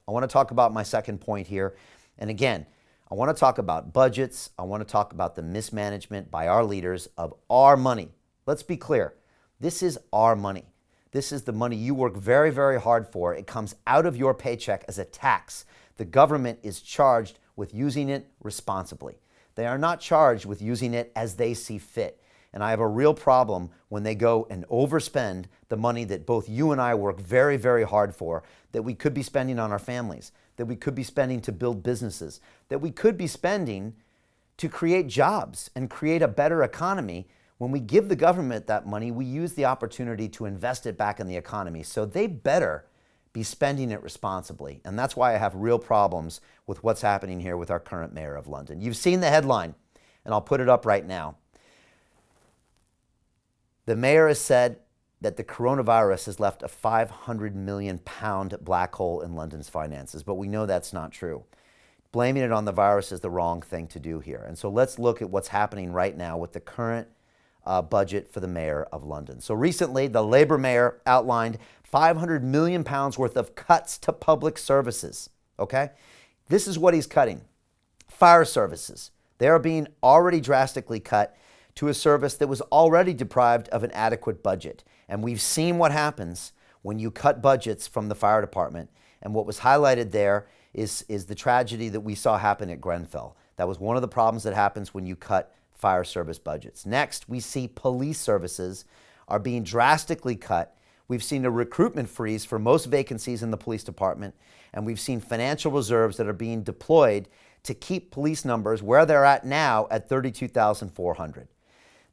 I want to talk about my second point here. And again, I want to talk about budgets. I want to talk about the mismanagement by our leaders of our money. Let's be clear. This is our money. This is the money you work very, very hard for. It comes out of your paycheck as a tax. The government is charged with using it responsibly. They are not charged with using it as they see fit. And I have a real problem when they go and overspend the money that both you and I work very, very hard for, that we could be spending on our families, that we could be spending to build businesses, that we could be spending to create jobs and create a better economy. When we give the government that money, we use the opportunity to invest it back in the economy. So they better be spending it responsibly. And that's why I have real problems with what's happening here with our current mayor of London. You've seen the headline, and I'll put it up right now. The mayor has said that the coronavirus has left a 500 million pound black hole in London's finances, but we know that's not true. Blaming it on the virus is the wrong thing to do here. And so let's look at what's happening right now with the current budget for the mayor of London. So recently, the Labour mayor outlined 500 million pounds worth of cuts to public services, okay? This is what he's cutting. Fire services. They are being already drastically cut to a service that was already deprived of an adequate budget. And we've seen what happens when you cut budgets from the fire department. And what was highlighted there is the tragedy that we saw happen at Grenfell. That was one of the problems that happens when you cut fire service budgets. Next, we see police services are being drastically cut. We've seen a recruitment freeze for most vacancies in the police department, and we've seen financial reserves that are being deployed to keep police numbers where they're at now at 32,400.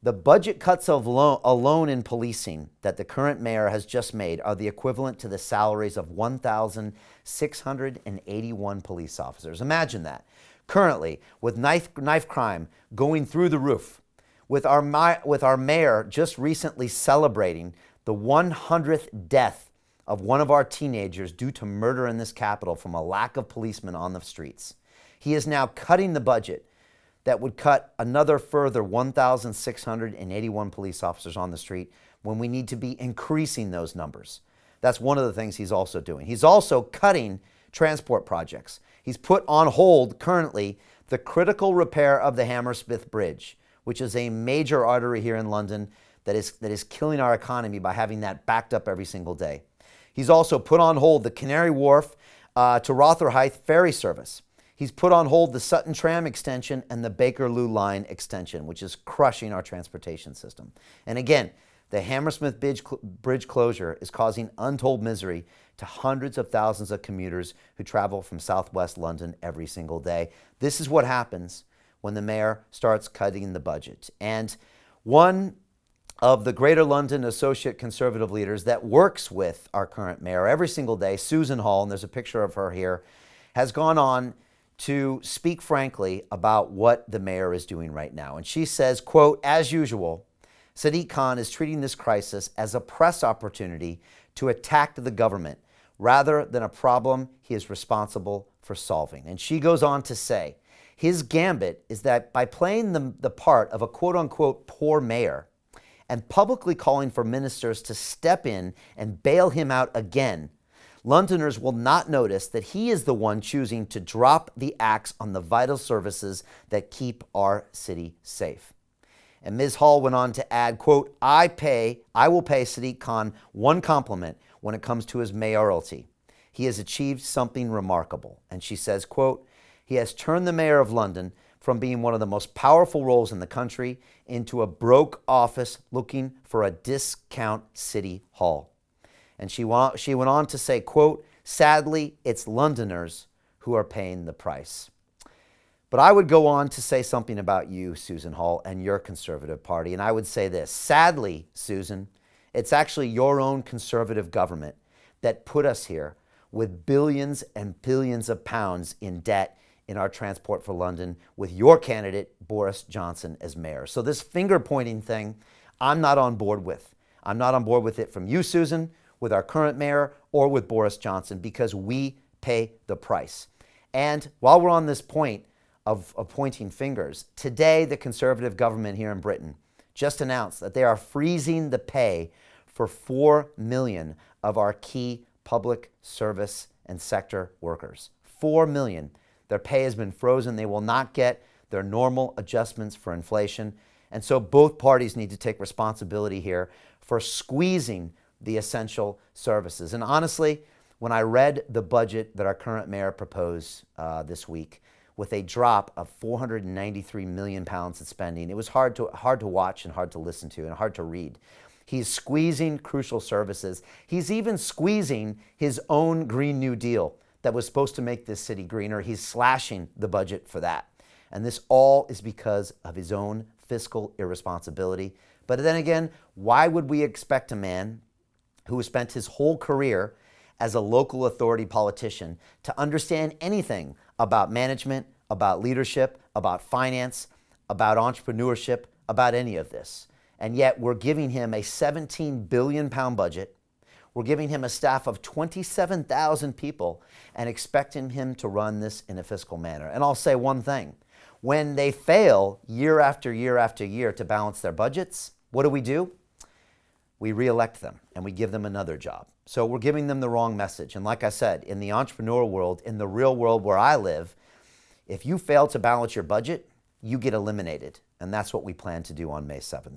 The budget cuts alone in policing that the current mayor has just made are the equivalent to the salaries of 1,681 police officers. Imagine that. Currently, with knife crime going through the roof, with our mayor just recently celebrating the 100th death of one of our teenagers due to murder in this capital from a lack of policemen on the streets. He is now cutting the budget that would cut another further 1,681 police officers on the street when we need to be increasing those numbers. That's one of the things he's also doing. He's also cutting transport projects. He's put on hold currently the critical repair of the Hammersmith Bridge, which is a major artery here in London that is killing our economy by having that backed up every single day. He's also put on hold the Canary Wharf to Rotherhithe ferry service. He's put on hold the Sutton Tram extension and the Bakerloo Line extension, which is crushing our transportation system. And again, the Hammersmith Bridge closure is causing untold misery to hundreds of thousands of commuters who travel from southwest London every single day. This is what happens when the mayor starts cutting the budget. And one of the Greater London Associate Conservative leaders that works with our current mayor every single day, Susan Hall, and there's a picture of her here, has gone on to speak frankly about what the mayor is doing right now. And she says, quote, "As usual, Sadiq Khan is treating this crisis as a press opportunity to attack the government rather than a problem he is responsible for solving." And she goes on to say, his gambit is that by playing the part of a quote-unquote poor mayor and publicly calling for ministers to step in and bail him out again, Londoners will not notice that he is the one choosing to drop the axe on the vital services that keep our city safe. And Ms. Hall went on to add, quote, I will pay Sadiq Khan one compliment when it comes to his mayoralty. He has achieved something remarkable. And she says, quote, he has turned the mayor of London from being one of the most powerful roles in the country into a broke office looking for a discount city hall. And she went on to say, quote, sadly, it's Londoners who are paying the price. But I would go on to say something about you, Susan Hall, and your Conservative Party. And I would say this, sadly, Susan, it's actually your own Conservative government that put us here with billions and billions of pounds in debt in our Transport for London with your candidate, Boris Johnson, as mayor. So this finger-pointing thing, I'm not on board with. I'm not on board with it from you, Susan, with our current mayor, or with Boris Johnson, because we pay the price. And while we're on this point of pointing fingers, today the Conservative government here in Britain just announced that they are freezing the pay for 4 million of our key public service and sector workers. 4 million. Their pay has been frozen. They will not get their normal adjustments for inflation. And so both parties need to take responsibility here for squeezing the essential services. And honestly, when I read the budget that our current mayor proposed this week, with a drop of 493 million pounds in spending, it was hard to watch and hard to listen to and hard to read. He's squeezing crucial services. He's even squeezing his own Green New Deal that was supposed to make this city greener. He's slashing the budget for that. And this all is because of his own fiscal irresponsibility. But then again, why would we expect a man who has spent his whole career as a local authority politician to understand anything about management, about leadership, about finance, about entrepreneurship, about any of this? And yet we're giving him a 17 billion pound budget. We're giving him a staff of 27,000 people and expecting him to run this in a fiscal manner. And I'll say one thing. When they fail year after year after year to balance their budgets, what do? We re-elect them and we give them another job. So we're giving them the wrong message. And like I said, in the entrepreneur world, in the real world where I live, if you fail to balance your budget, you get eliminated. And that's what we plan to do on May 7th.